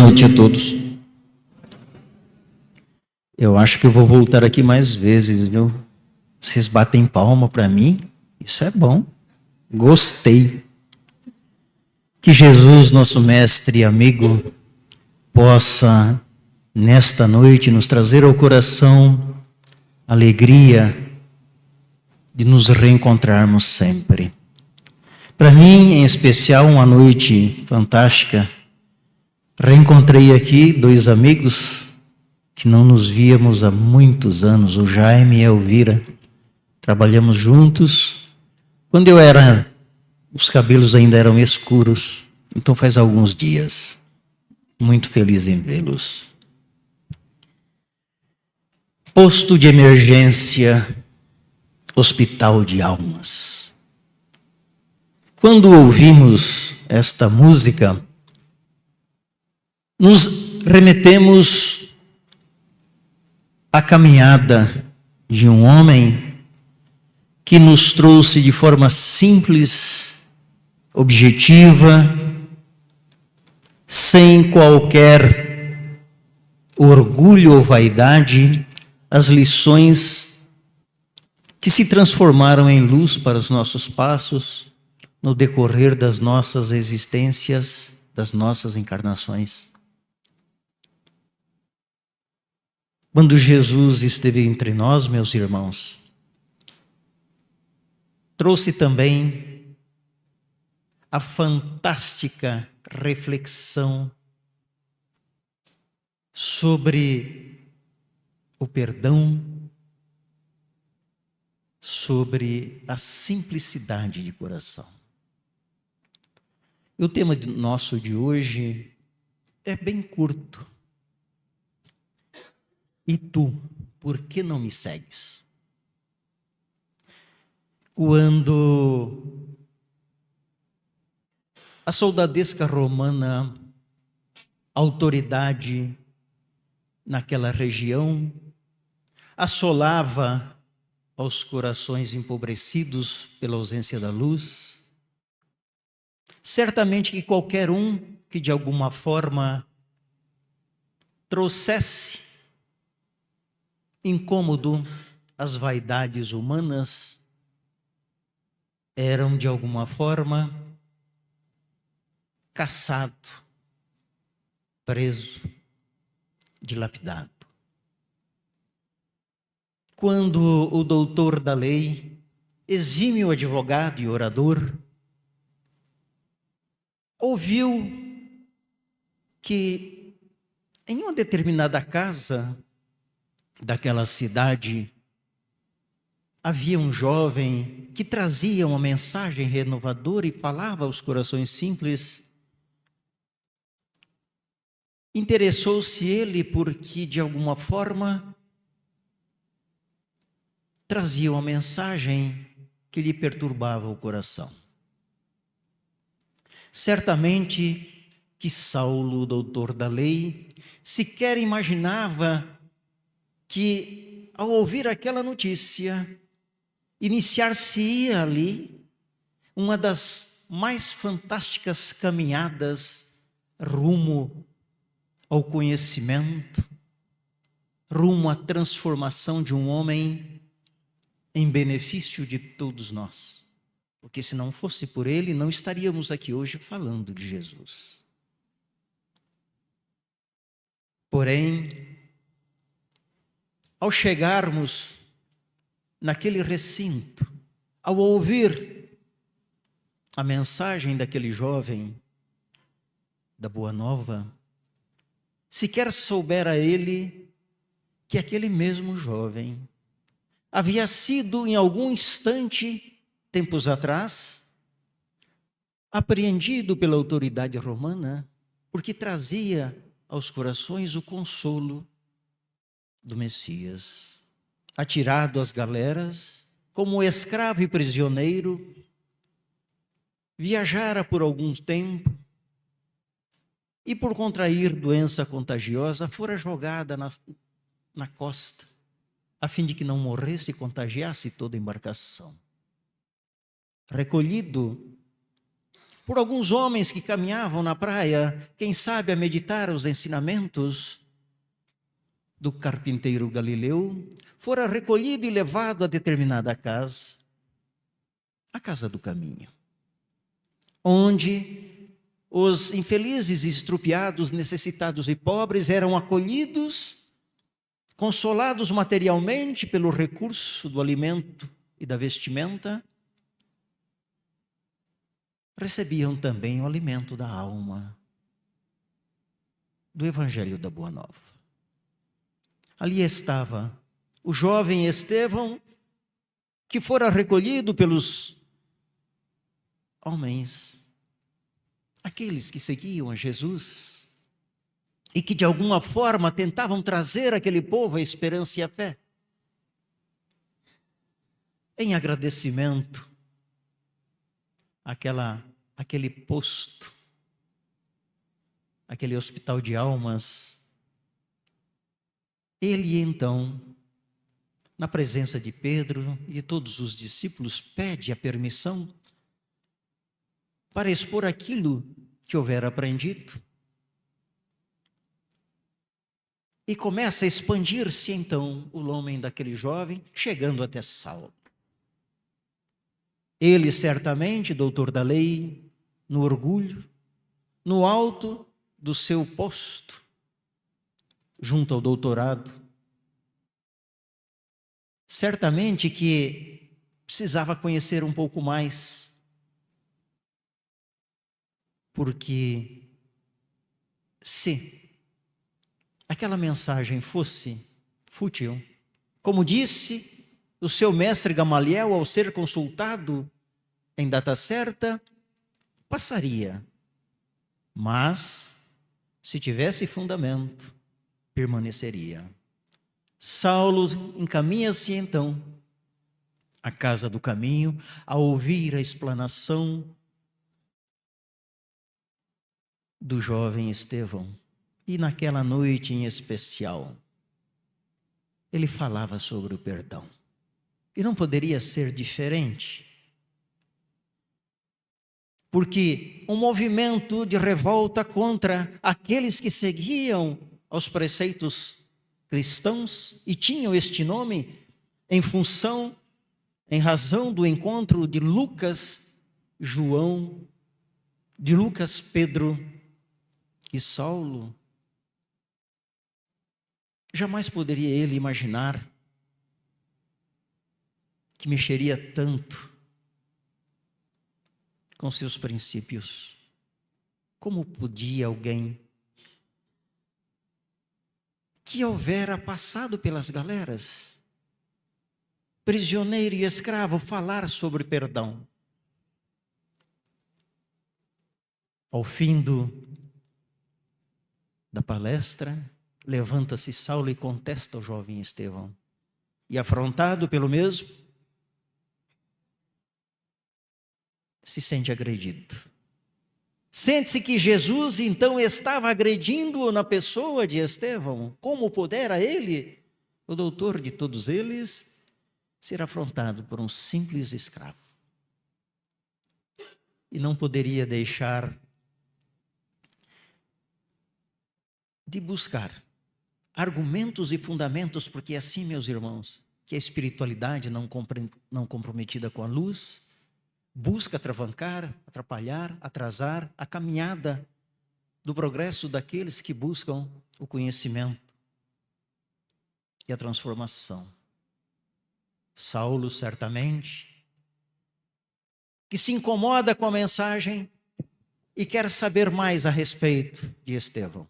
noite a todos. Eu acho que eu vou voltar aqui mais vezes, viu? Vocês batem palma para mim, isso é bom. Gostei. Que Jesus, nosso mestre e amigo, possa, nesta noite, nos trazer ao coração a alegria de nos reencontrarmos sempre. Para mim, em especial, uma noite fantástica. Reencontrei aqui dois amigos que não nos víamos há muitos anos, o Jaime e a Elvira. Trabalhamos juntos. Quando eu era, os cabelos ainda eram escuros, então faz alguns dias. Muito feliz em vê-los. Posto de emergência, hospital de almas. Quando ouvimos esta música, nos remetemos à caminhada de um homem que nos trouxe de forma simples, objetiva, sem qualquer orgulho ou vaidade, as lições que se transformaram em luz para os nossos passos no decorrer das nossas existências, das nossas encarnações. Quando Jesus esteve entre nós, meus irmãos, trouxe também a fantástica reflexão sobre o perdão, sobre a simplicidade de coração. E o tema nosso de hoje é bem curto. E tu, por que não me segues? Quando a soldadesca romana, autoridade naquela região, assolava aos corações empobrecidos pela ausência da luz, certamente que qualquer um que de alguma forma trouxesse incômodo às vaidades humanas, eram de alguma forma caçado, preso, dilapidado. Quando o doutor da lei, exímio advogado e orador, ouviu que em uma determinada casa daquela cidade havia um jovem que trazia uma mensagem renovadora e falava aos corações simples. Interessou-se ele porque, de alguma forma, trazia uma mensagem que lhe perturbava o coração. Certamente que Saulo, doutor da lei, sequer imaginava que, ao ouvir aquela notícia, iniciar-se-ia ali uma das mais fantásticas caminhadas rumo ao conhecimento, rumo à transformação de um homem em benefício de todos nós. Porque se não fosse por ele, não estaríamos aqui hoje falando de Jesus. Porém, ao chegarmos naquele recinto, ao ouvir a mensagem daquele jovem da Boa Nova, sequer soubera ele que aquele mesmo jovem havia sido em algum instante, tempos atrás, apreendido pela autoridade romana, porque trazia aos corações o consolo do Messias. Atirado às galeras, como escravo e prisioneiro, viajara por algum tempo e, por contrair doença contagiosa, fora jogada na costa, a fim de que não morresse e contagiasse toda a embarcação. Recolhido por alguns homens que caminhavam na praia, quem sabe a meditar os ensinamentos do carpinteiro Galileu, fora recolhido e levado a determinada casa, a casa do caminho, onde os infelizes, estrupiados, necessitados e pobres eram acolhidos, consolados materialmente pelo recurso do alimento e da vestimenta, recebiam também o alimento da alma, do Evangelho da Boa Nova. Ali estava o jovem Estevão, que fora recolhido pelos homens, aqueles que seguiam a Jesus e que de alguma forma tentavam trazer àquele povo a esperança e a fé. Em agradecimento, aquele posto, aquele hospital de almas, ele então, na presença de Pedro e de todos os discípulos, pede a permissão para expor aquilo que houver aprendido. E começa a expandir-se então o lumen daquele jovem, chegando até Saulo. Ele certamente, doutor da lei, no orgulho, no alto do seu posto, junto ao doutorado, certamente que precisava conhecer um pouco mais, porque se aquela mensagem fosse fútil, como disse o seu mestre Gamaliel ao ser consultado em data certa, passaria. Mas, se tivesse fundamento, permaneceria. Saulo encaminha-se então à casa do caminho, a ouvir a explanação do jovem Estevão. E naquela noite em especial, ele falava sobre o perdão. E não poderia ser diferente. Porque um movimento de revolta contra aqueles que seguiam aos preceitos cristãos e tinham este nome em razão do encontro de Lucas, João, de Lucas, Pedro e Saulo. Jamais poderia ele imaginar que mexeria tanto com seus princípios. Como podia alguém que houvera passado pelas galeras, prisioneiro e escravo, falar sobre perdão? Ao fim da palestra, levanta-se Saulo e contesta ao jovem Estevão. E afrontado pelo mesmo, se sente agredido. Sente-se que Jesus então estava agredindo-o na pessoa de Estevão. Como pudera ele, o doutor de todos eles, ser afrontado por um simples escravo? E não poderia deixar de buscar argumentos e fundamentos, porque é assim, meus irmãos, que a espiritualidade não comprometida com a luz busca atravancar, atrapalhar, atrasar a caminhada do progresso daqueles que buscam o conhecimento e a transformação. Saulo, certamente, que se incomoda com a mensagem e quer saber mais a respeito de Estevão.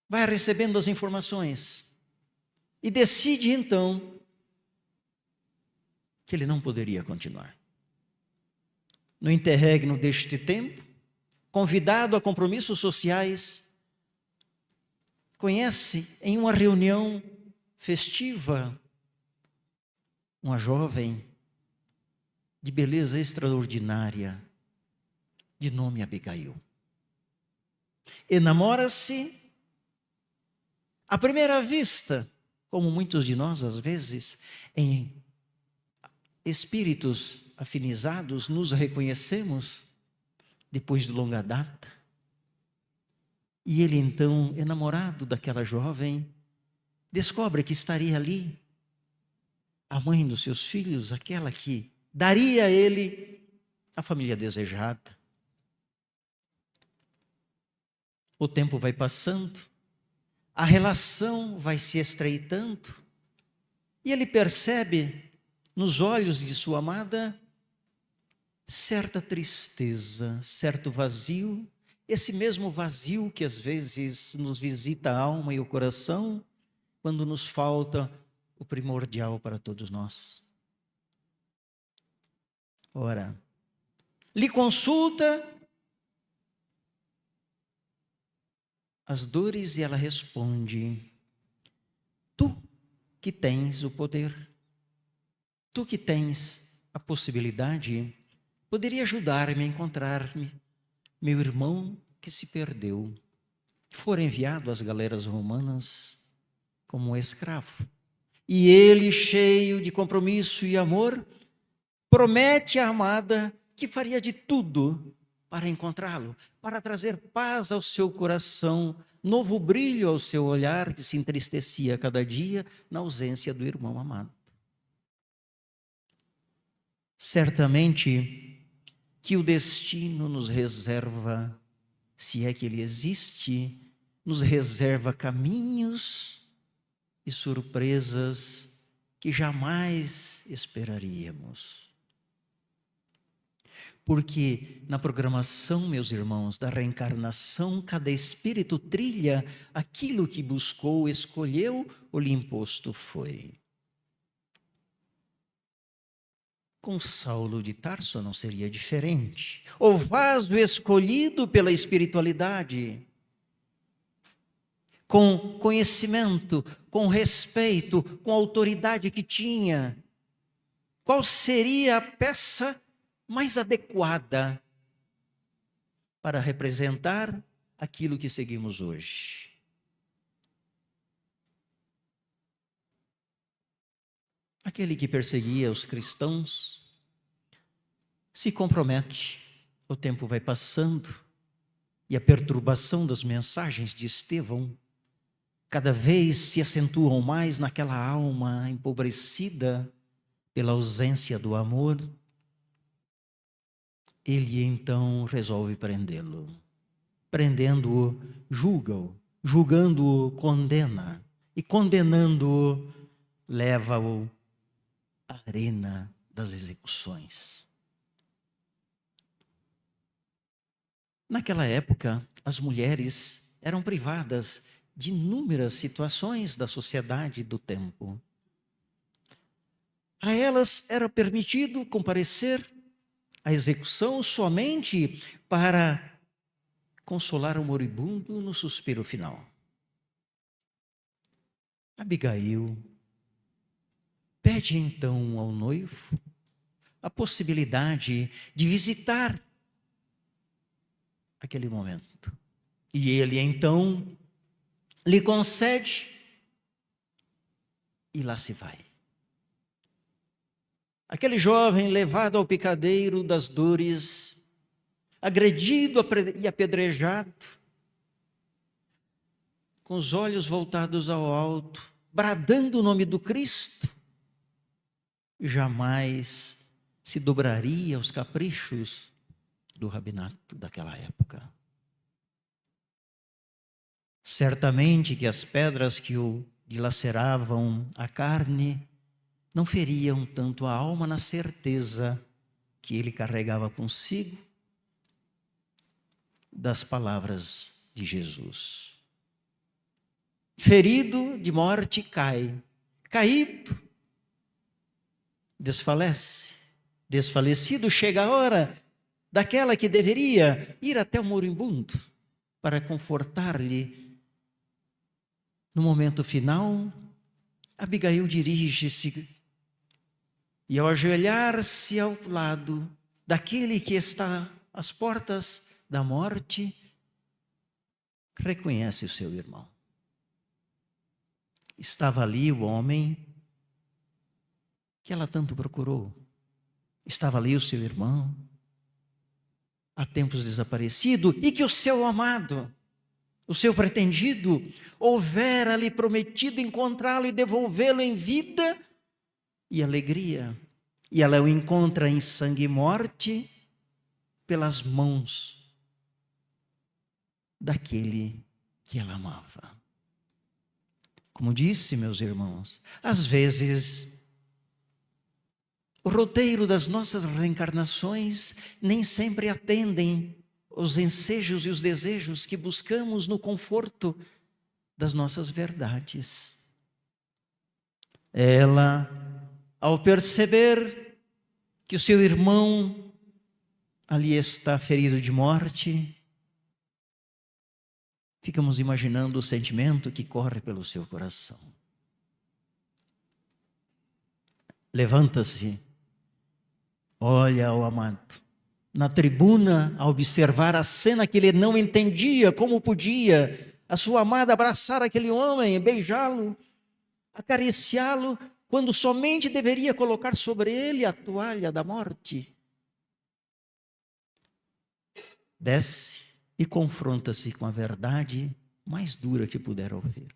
Vai recebendo as informações e decide então que ele não poderia continuar. No interregno deste tempo, convidado a compromissos sociais, conhece em uma reunião festiva uma jovem de beleza extraordinária, de nome Abigail. Enamora-se à primeira vista, como muitos de nós às vezes, em espíritos afinizados, nos reconhecemos depois de longa data. E ele então, enamorado daquela jovem, descobre que estaria ali a mãe dos seus filhos, aquela que daria a ele a família desejada. O tempo vai passando, a relação vai se estreitando, e ele percebe nos olhos de sua amada certa tristeza, certo vazio, esse mesmo vazio que às vezes nos visita a alma e o coração, quando nos falta o primordial para todos nós. Ora, lhe consulta as dores e ela responde: tu que tens o poder, tu que tens a possibilidade, poderia ajudar-me a encontrar-me, meu irmão que se perdeu, que fora enviado às galeras romanas como um escravo. E ele, cheio de compromisso e amor, promete à amada que faria de tudo para encontrá-lo, para trazer paz ao seu coração, novo brilho ao seu olhar, que se entristecia a cada dia na ausência do irmão amado. Certamente que o destino nos reserva, se é que ele existe, nos reserva caminhos e surpresas que jamais esperaríamos. Porque na programação, meus irmãos, da reencarnação, cada espírito trilha aquilo que buscou, escolheu ou lhe imposto foi. Com Saulo de Tarso não seria diferente. O vaso escolhido pela espiritualidade, com conhecimento, com respeito, com a autoridade que tinha. Qual seria a peça mais adequada para representar aquilo que seguimos hoje? Aquele que perseguia os cristãos se compromete, o tempo vai passando e a perturbação das mensagens de Estevão cada vez se acentuam mais naquela alma empobrecida pela ausência do amor. Ele então resolve prendê-lo. Prendendo-o, julga-o. Julgando-o, condena. E condenando-o, leva-o à arena das execuções. Naquela época, as mulheres eram privadas de inúmeras situações da sociedade do tempo. A elas era permitido comparecer à execução somente para consolar o moribundo no suspiro final. Abigail pede então ao noivo a possibilidade de visitar aquele momento. E ele então lhe concede e lá se vai. Aquele jovem levado ao picadeiro das dores, agredido e apedrejado, com os olhos voltados ao alto, bradando o nome do Cristo, jamais se dobraria aos caprichos do rabinato daquela época. Certamente que as pedras que o dilaceravam a carne não feriam tanto a alma, na certeza que ele carregava consigo das palavras de Jesus. Ferido de morte cai, caído desfalece, desfalecido chega a hora daquela que deveria ir até o moribundo para confortar-lhe. No momento final, Abigail dirige-se e, ao ajoelhar-se ao lado daquele que está às portas da morte, reconhece o seu irmão. Estava ali o homem que ela tanto procurou, estava ali o seu irmão, há tempos desaparecido, e que o seu amado, o seu pretendido, houvera lhe prometido encontrá-lo e devolvê-lo em vida e alegria. E ela o encontra em sangue e morte pelas mãos daquele que ela amava. Como disse, meus irmãos, às vezes o roteiro das nossas reencarnações nem sempre atendem os ensejos e os desejos que buscamos no conforto das nossas verdades. Ela, ao perceber que o seu irmão ali está ferido de morte, ficamos imaginando o sentimento que corre pelo seu coração. Levanta-se, olha ao amado na tribuna, a observar a cena que ele não entendia como podia a sua amada abraçar aquele homem, beijá-lo, acariciá-lo, quando somente deveria colocar sobre ele a toalha da morte. Desce e confronta-se com a verdade mais dura que puder ouvir.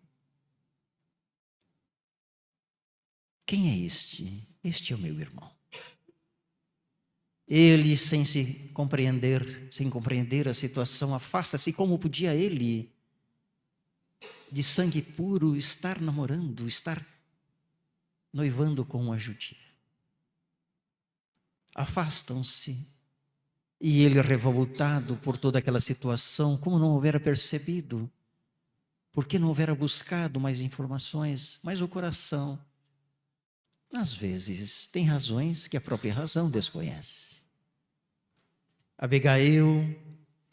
Quem é este? Este é o meu irmão. Ele, sem compreender a situação, afasta-se. Como podia ele, de sangue puro, estar namorando, estar noivando com uma judia? Afastam-se. E ele, revoltado por toda aquela situação, como não houvera percebido? Por que não houvera buscado mais informações? Mas o coração, às vezes, tem razões que a própria razão desconhece. Abigail,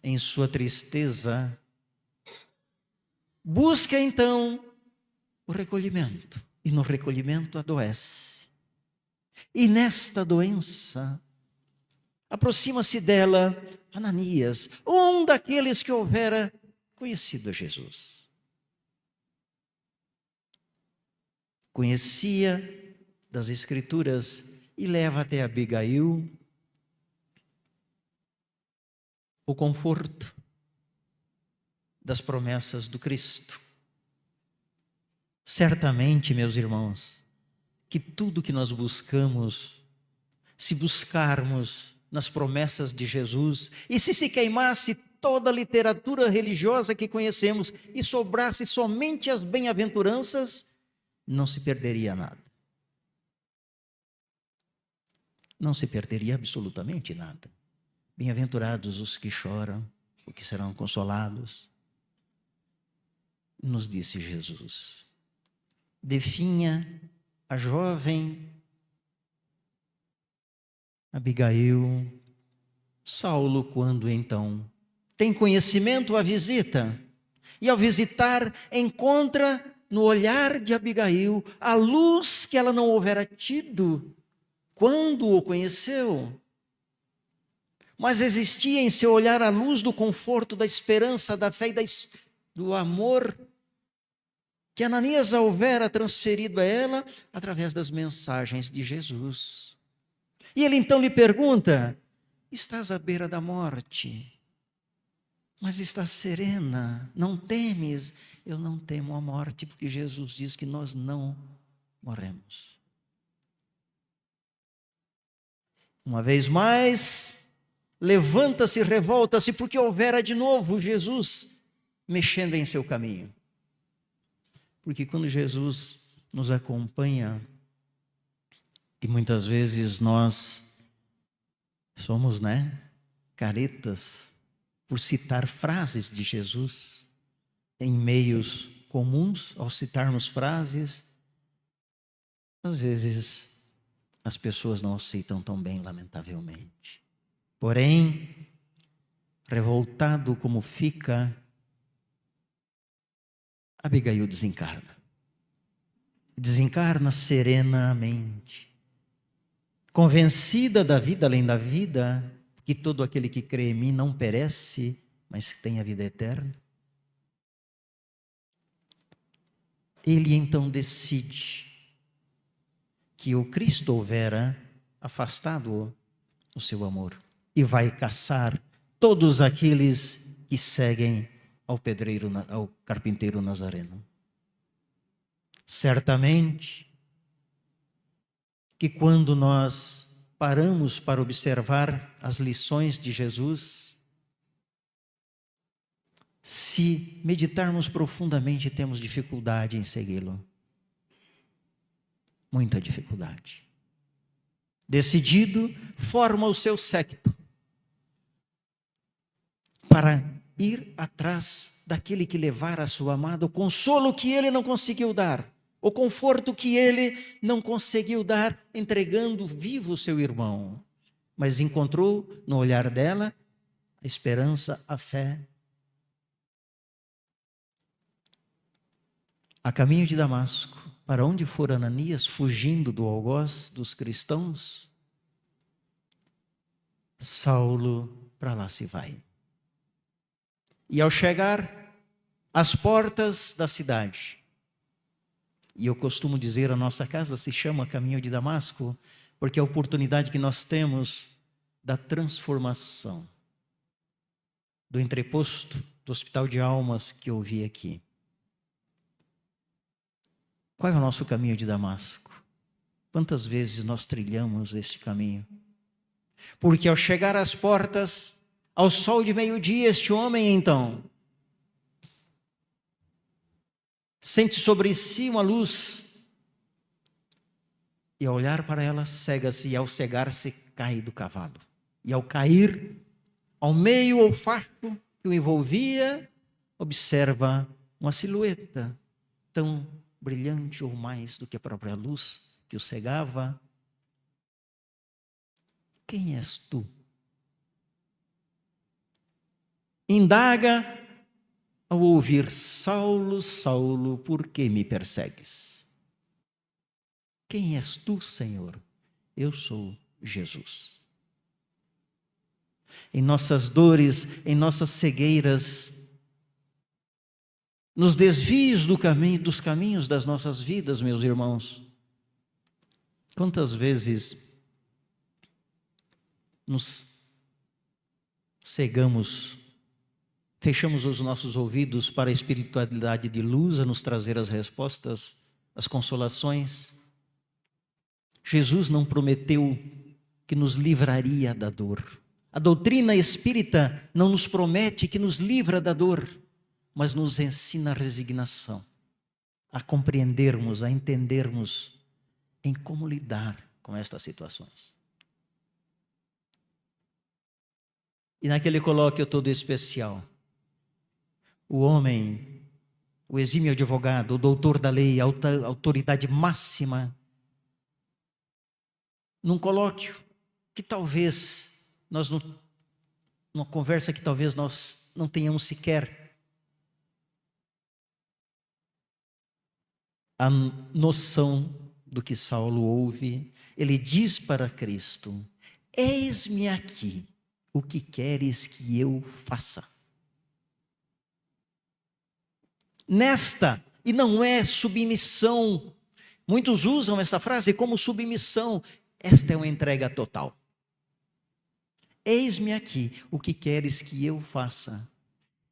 em sua tristeza, busca então o recolhimento. E no recolhimento adoece. E nesta doença, aproxima-se dela Ananias, um daqueles que houvera conhecido a Jesus. Conhecia das Escrituras e leva até Abigail o conforto das promessas do Cristo. Certamente, meus irmãos, que tudo que nós buscamos, se buscarmos nas promessas de Jesus, e se queimasse toda a literatura religiosa que conhecemos e sobrasse somente as bem-aventuranças, não se perderia nada. Não se perderia absolutamente nada. Bem-aventurados os que choram, porque serão consolados. Nos disse Jesus. Definha a jovem Abigail, Saulo, quando então tem conhecimento, a visita. E ao visitar, encontra no olhar de Abigail a luz que ela não houvera tido quando o conheceu. Mas existia em seu olhar a luz do conforto, da esperança, da fé e do amor que Ananias houvera transferido a ela através das mensagens de Jesus. E ele então lhe pergunta: estás à beira da morte, mas estás serena, não temes? Eu não temo a morte, porque Jesus diz que nós não morremos. Uma vez mais, levanta-se e revolta-se, porque houvera de novo Jesus mexendo em seu caminho. Porque quando Jesus nos acompanha, e muitas vezes nós somos, caretas por citar frases de Jesus em meios comuns, ao citarmos frases, às vezes as pessoas não aceitam tão bem, lamentavelmente. Porém, revoltado como fica, Abigail desencarna. Desencarna serenamente, convencida da vida além da vida, que todo aquele que crê em mim não perece, mas tem a vida eterna. Ele então decide que o Cristo houvera afastado-o o seu amor e vai caçar todos aqueles que seguem ao carpinteiro Nazareno. Certamente que quando nós paramos para observar as lições de Jesus, se meditarmos profundamente, temos dificuldade em segui-lo. Muita dificuldade. Decidido, forma o seu séquito para ir atrás daquele que levar a sua amada o consolo que ele não conseguiu dar, o conforto que ele não conseguiu dar, entregando vivo o seu irmão, mas encontrou no olhar dela a esperança, a fé. A caminho de Damasco, para onde for Ananias, fugindo do algoz dos cristãos, Saulo para lá se vai. E ao chegar às portas da cidade, e eu costumo dizer, a nossa casa se chama Caminho de Damasco, porque é a oportunidade que nós temos da transformação, do entreposto do Hospital de Almas que eu vi aqui. Qual é o nosso caminho de Damasco? Quantas vezes nós trilhamos este caminho? Porque ao chegar às portas, ao sol de meio-dia, este homem então sente sobre si uma luz e ao olhar para ela cega-se, e ao cegar-se cai do cavalo. E ao cair, ao meio olfato que o envolvia, observa uma silhueta tão brilhante ou mais do que a própria luz que o cegava. Quem és tu? Indaga ao ouvir: Saulo, Saulo, por que me persegues? Quem és tu, Senhor? Eu sou Jesus. Em nossas dores, em nossas cegueiras, nos desvios dos caminhos das nossas vidas, meus irmãos, quantas vezes nos cegamos, fechamos os nossos ouvidos para a espiritualidade de luz a nos trazer as respostas, as consolações. Jesus não prometeu que nos livraria da dor. A doutrina espírita não nos promete que nos livra da dor, mas nos ensina a resignação, a compreendermos, a entendermos em como lidar com estas situações. E naquele colóquio todo especial, o homem, o exímio advogado, o doutor da lei, a autoridade máxima, num colóquio que talvez nós não, uma conversa que talvez nós não tenhamos sequer a noção do que Saulo ouve, ele diz para Cristo: eis-me aqui, o que queres que eu faça? Nesta, e não é submissão, muitos usam essa frase como submissão, esta é uma entrega total. Eis-me aqui, o que queres que eu faça?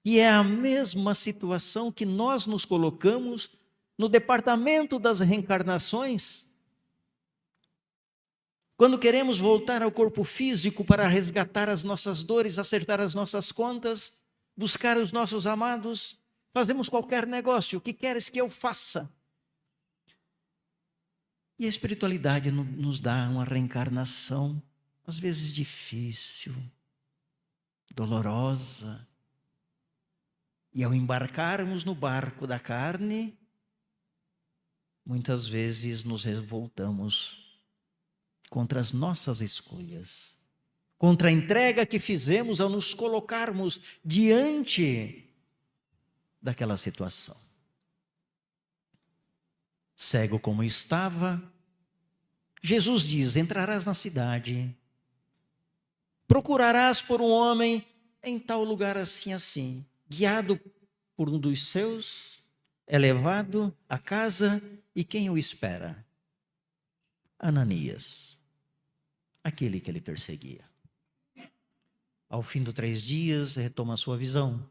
E é a mesma situação que nós nos colocamos no departamento das reencarnações, quando queremos voltar ao corpo físico para resgatar as nossas dores, acertar as nossas contas, buscar os nossos amados, fazemos qualquer negócio. O que queres que eu faça? E a espiritualidade nos dá uma reencarnação, às vezes difícil, dolorosa. E ao embarcarmos no barco da carne, muitas vezes nos revoltamos contra as nossas escolhas, contra a entrega que fizemos ao nos colocarmos diante daquela situação. Cego como estava, Jesus diz: entrarás na cidade, procurarás por um homem em tal lugar assim, assim. Guiado por um dos seus, é levado à casa, e quem o espera? Ananias, aquele que ele perseguia. Ao fim dos 3 dias, retoma a sua visão.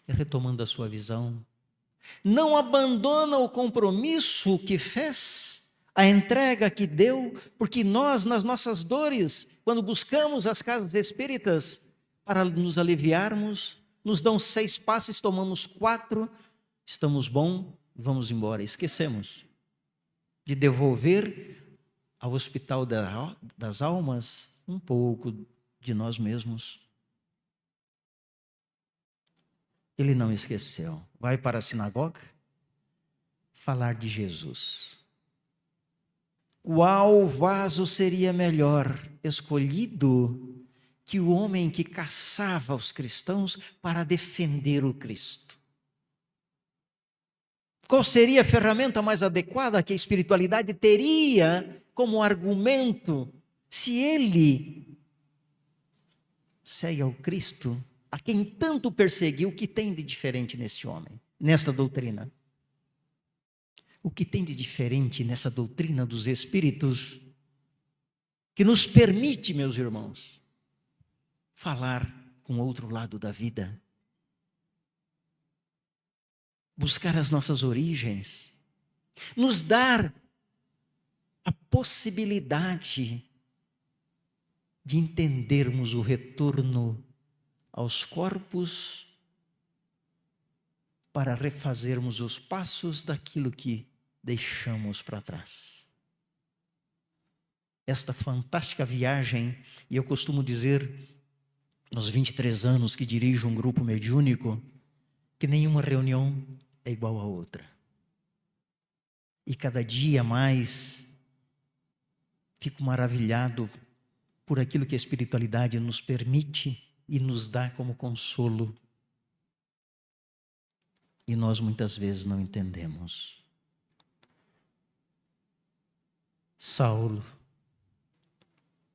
E retomando a sua visão, não abandona o compromisso que fez, a entrega que deu, porque nós, nas nossas dores, quando buscamos as casas espíritas para nos aliviarmos, nos dão 6 passes, tomamos 4, estamos bom, vamos embora. Esquecemos de devolver ao hospital das almas um pouco de nós mesmos. Ele não esqueceu. Vai para a sinagoga falar de Jesus. Qual vaso seria melhor escolhido que o homem que caçava os cristãos para defender o Cristo? Qual seria a ferramenta mais adequada que a espiritualidade teria como argumento se ele segue ao Cristo, a quem tanto perseguiu? O que tem de diferente nesse homem, nesta doutrina? O que tem de diferente nessa doutrina dos Espíritos que nos permite, meus irmãos, falar com o outro lado da vida? Buscar as nossas origens, nos dar a possibilidade de entendermos o retorno aos corpos para refazermos os passos daquilo que deixamos para trás. Esta fantástica viagem, e eu costumo dizer, nos 23 anos que dirijo um grupo mediúnico, que nenhuma reunião é igual à outra. E cada dia mais fico maravilhado por aquilo que a espiritualidade nos permite e nos dá como consolo. E nós muitas vezes não entendemos. Saulo,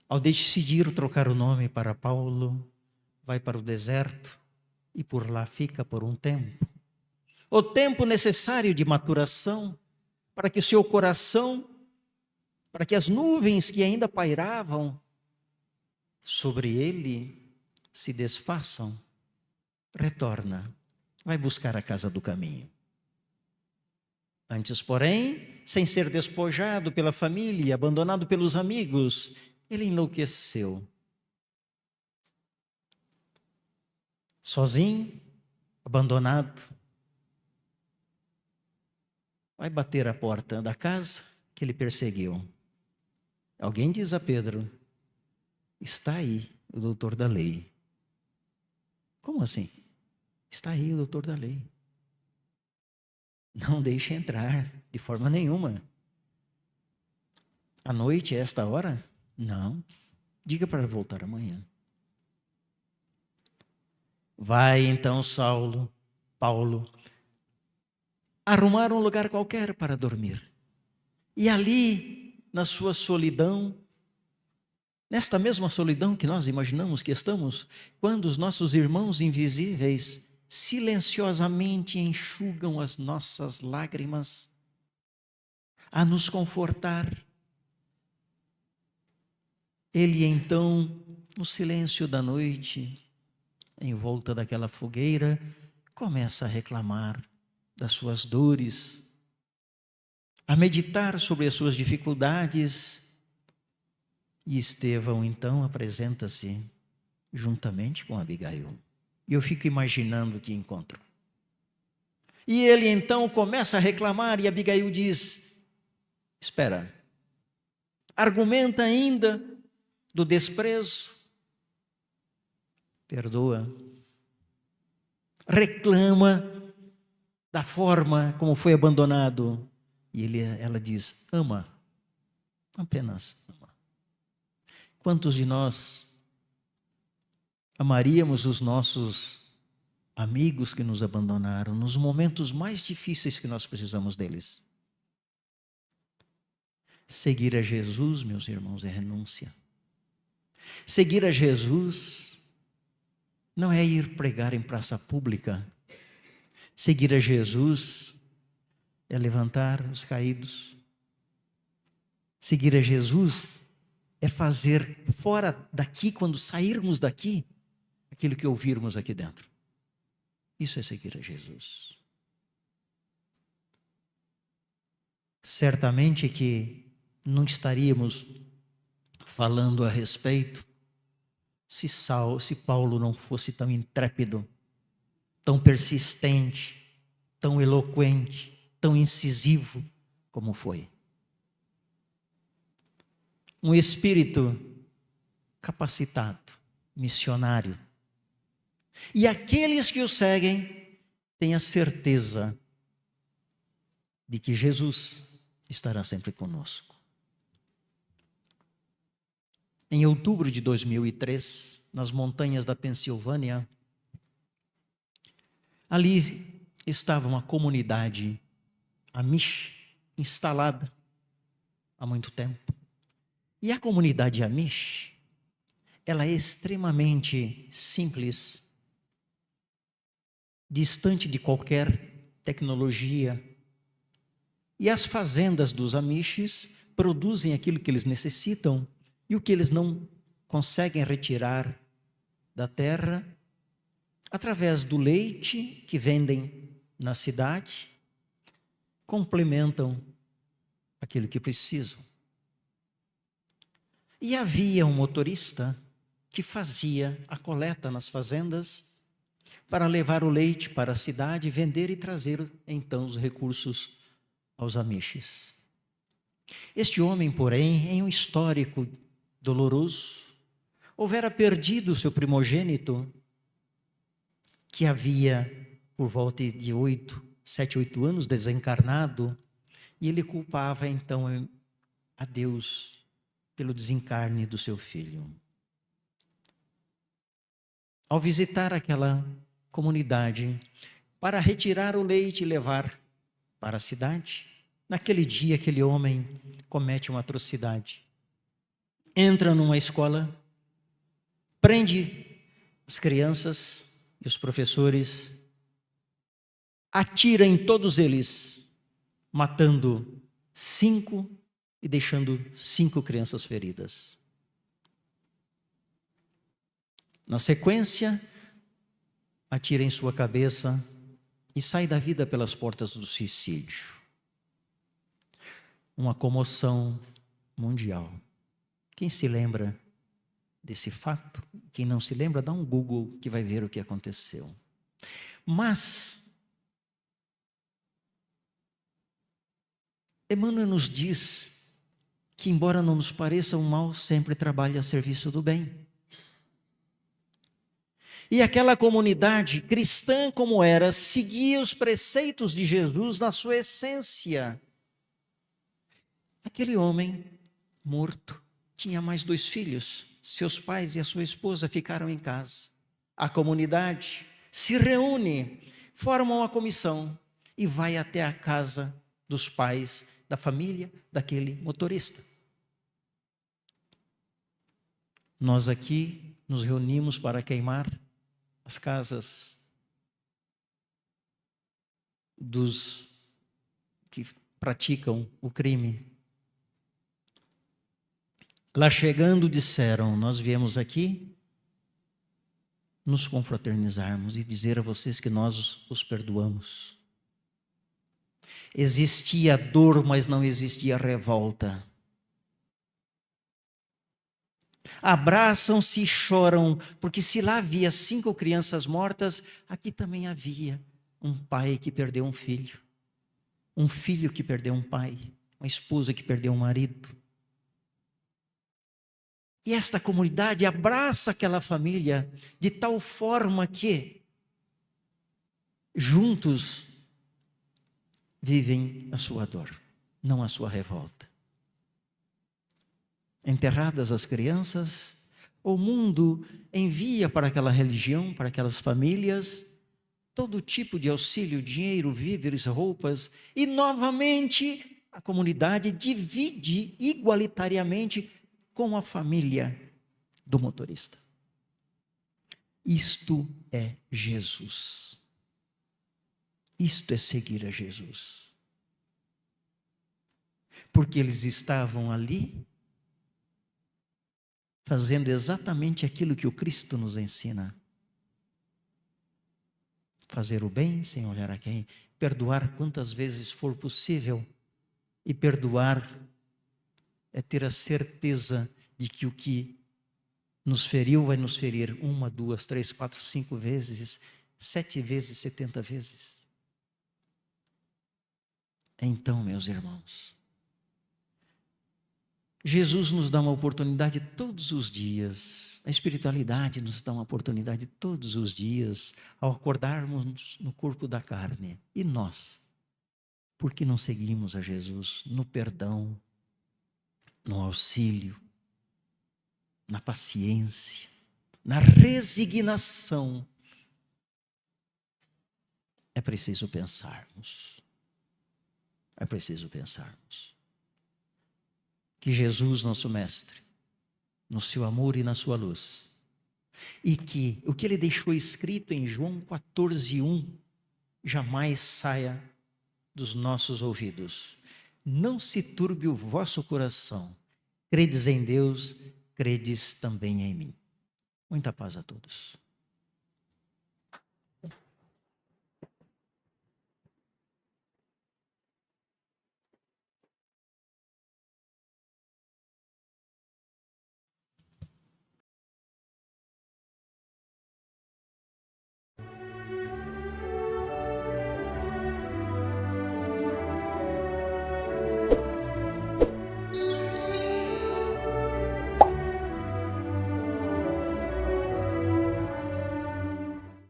ao decidir trocar o nome para Paulo, vai para o deserto e por lá fica por um tempo. O tempo necessário de maturação para que o seu coração, para que as nuvens que ainda pairavam sobre ele se desfaçam. Retorna, vai buscar a casa do caminho. Antes, porém, sem ser despojado pela família, abandonado pelos amigos, ele enlouqueceu. Sozinho, abandonado, vai bater a porta da casa que ele perseguiu. Alguém diz a Pedro: está aí o doutor da lei. Como assim? Está aí o doutor da lei. Não deixe entrar de forma nenhuma. À noite, a esta hora? Não. Diga para voltar amanhã. Vai então Paulo, arrumar um lugar qualquer para dormir. E ali, na sua solidão, nesta mesma solidão que nós imaginamos que estamos, quando os nossos irmãos invisíveis silenciosamente enxugam as nossas lágrimas, a nos confortar, ele então, no silêncio da noite, em volta daquela fogueira, começa a reclamar das suas dores, a meditar sobre as suas dificuldades. E Estevão então apresenta-se juntamente com Abigail. E eu fico imaginando que encontro. E ele então começa a reclamar e Abigail diz: espera, argumenta ainda do desprezo, perdoa, reclama da forma como foi abandonado. E ela diz: ama, apenas ama. Quantos de nós amaríamos os nossos amigos que nos abandonaram nos momentos mais difíceis que nós precisamos deles? Seguir a Jesus, meus irmãos, é renúncia. Seguir a Jesus não é ir pregar em praça pública. Seguir a Jesus é levantar os caídos. Seguir a Jesus é fazer fora daqui, quando sairmos daqui, aquilo que ouvirmos aqui dentro. Isso é seguir a Jesus. Certamente que não estaríamos falando a respeito se Paulo não fosse tão intrépido, tão persistente, tão eloquente, tão incisivo como foi. Um espírito capacitado, missionário. E aqueles que o seguem têm a certeza de que Jesus estará sempre conosco. Em outubro de 2003, nas montanhas da Pensilvânia, ali estava uma comunidade Amish instalada há muito tempo. E a comunidade Amish, ela é extremamente simples, distante de qualquer tecnologia. E as fazendas dos Amishes produzem aquilo que eles necessitam e o que eles não conseguem retirar da terra, através do leite que vendem na cidade, complementam aquilo que precisam. E havia um motorista que fazia a coleta nas fazendas para levar o leite para a cidade, vender e trazer então os recursos aos Amishes. Este homem, porém, em um histórico doloroso, houvera perdido seu primogênito, que havia por volta de 7, 8 anos desencarnado, e ele culpava então a Deus pelo desencarne do seu filho. Ao visitar aquela comunidade para retirar o leite e levar para a cidade, naquele dia aquele homem comete uma atrocidade. Entra numa escola, prende as crianças e os professores, atira em todos eles, matando 5 e deixando 5 crianças feridas. Na sequência, atira em sua cabeça e sai da vida pelas portas do suicídio. Uma comoção mundial. Quem se lembra desse fato? Quem não se lembra, dá um Google que vai ver o que aconteceu. Mas Emmanuel nos diz que, embora não nos pareça, o mal sempre trabalha a serviço do bem. E aquela comunidade, cristã como era, seguia os preceitos de Jesus na sua essência. Aquele homem morto tinha mais 2 filhos. Seus pais e a sua esposa ficaram em casa. A comunidade se reúne, forma uma comissão e vai até a casa dos pais, da família daquele motorista. Nós aqui nos reunimos para queimar as casas dos que praticam o crime. Lá chegando disseram: nós viemos aqui nos confraternizarmos e dizer a vocês que nós os perdoamos. Existia dor, mas não existia revolta. Abraçam-se e choram, porque se lá havia 5 crianças mortas, aqui também havia um pai que perdeu um filho que perdeu um pai, uma esposa que perdeu um marido. E esta comunidade abraça aquela família de tal forma que juntos vivem a sua dor, não a sua revolta. Enterradas as crianças, o mundo envia para aquela religião, para aquelas famílias, todo tipo de auxílio, dinheiro, víveres, roupas, e novamente a comunidade divide igualitariamente com a família do motorista. Isto é Jesus. Isto é seguir a Jesus. Porque eles estavam ali fazendo exatamente aquilo que o Cristo nos ensina. Fazer o bem sem olhar a quem, perdoar quantas vezes for possível. E perdoar é ter a certeza de que o que nos feriu vai nos ferir 1, 2, 3, 4, 5 vezes, 7 vezes, 70 vezes. Então, meus irmãos, Jesus nos dá uma oportunidade todos os dias, a espiritualidade nos dá uma oportunidade todos os dias, ao acordarmos no corpo da carne. E nós, por que não seguimos a Jesus no perdão, no auxílio, na paciência, na resignação? É preciso pensarmos. É preciso pensarmos. Que Jesus, nosso Mestre, no seu amor e na sua luz, e que o que ele deixou escrito em João 14:1 jamais saia dos nossos ouvidos. Não se turbe o vosso coração. Credes em Deus, credes também em mim. Muita paz a todos.